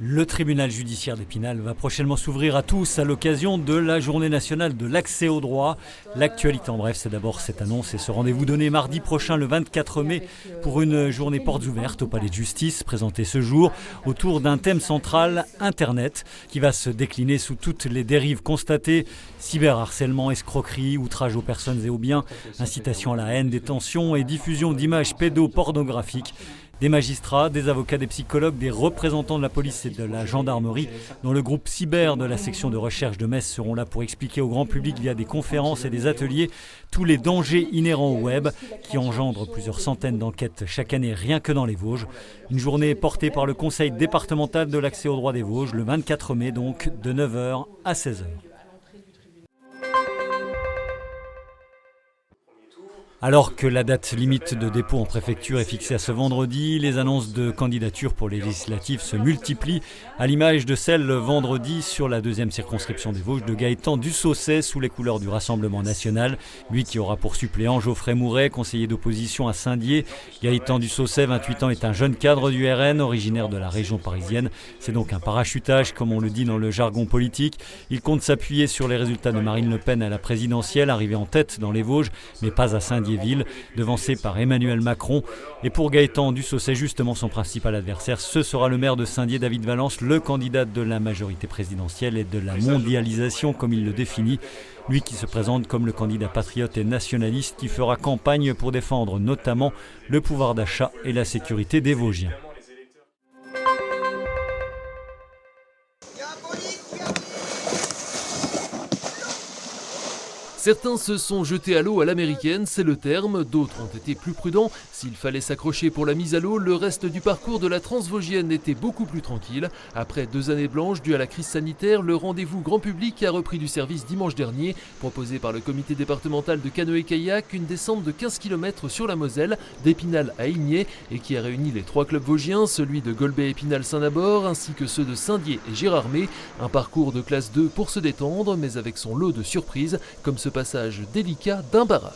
Le tribunal judiciaire d'Épinal va prochainement s'ouvrir à tous à l'occasion de la journée nationale de l'accès au droit. L'actualité en bref, c'est d'abord cette annonce et ce rendez-vous donné mardi prochain le 24 mai pour une journée portes ouvertes au Palais de Justice, présentée ce jour autour d'un thème central, Internet, qui va se décliner sous toutes les dérives constatées, cyberharcèlement, escroquerie, outrage aux personnes et aux biens, incitation à la haine, détention et diffusion d'images pédopornographiques. Des magistrats, des avocats, des psychologues, des représentants de la police et de la gendarmerie, dont le groupe cyber de la section de recherche de Metz seront là pour expliquer au grand public via des conférences et des ateliers tous les dangers inhérents au web qui engendrent plusieurs centaines d'enquêtes chaque année rien que dans les Vosges. Une journée portée par le Conseil départemental de l'accès au droit des Vosges le 24 mai donc de 9h à 16h. Alors que la date limite de dépôt en préfecture est fixée à ce vendredi, les annonces de candidature pour les législatives se multiplient, à l'image de celle vendredi sur la deuxième circonscription des Vosges de Gaëtan Dussaucet sous les couleurs du Rassemblement national. Lui qui aura pour suppléant Geoffrey Mouret, conseiller d'opposition à Saint-Dié. Gaëtan Dussaucet, 28 ans, est un jeune cadre du RN, originaire de la région parisienne. C'est donc un parachutage, comme on le dit dans le jargon politique. Il compte s'appuyer sur les résultats de Marine Le Pen à la présidentielle, arrivée en tête dans les Vosges, mais pas à Saint-Dié ville, devancé par Emmanuel Macron. Et pour Gaëtan Dussaucet, justement son principal adversaire, ce sera le maire de Saint-Dié, David Valence, le candidat de la majorité présidentielle et de la mondialisation, comme il le définit. Lui qui se présente comme le candidat patriote et nationaliste qui fera campagne pour défendre notamment le pouvoir d'achat et la sécurité des Vosgiens. Certains se sont jetés à l'eau à l'américaine, c'est le terme, d'autres ont été plus prudents. S'il fallait s'accrocher pour la mise à l'eau, le reste du parcours de la Transvosgienne était beaucoup plus tranquille. Après 2 années blanches dues à la crise sanitaire, le rendez-vous grand public a repris du service dimanche dernier. Proposé par le comité départemental de canoë-kayak, une descente de 15 km sur la Moselle, d'Épinal à Igné, et qui a réuni les 3 clubs vosgiens, celui de Golbet-Épinal-Saint-Nabord, ainsi que ceux de Saint-Dié et Gérardmer. Un parcours de classe 2 pour se détendre, mais avec son lot de surprises, comme ce passage délicat d'un barrage.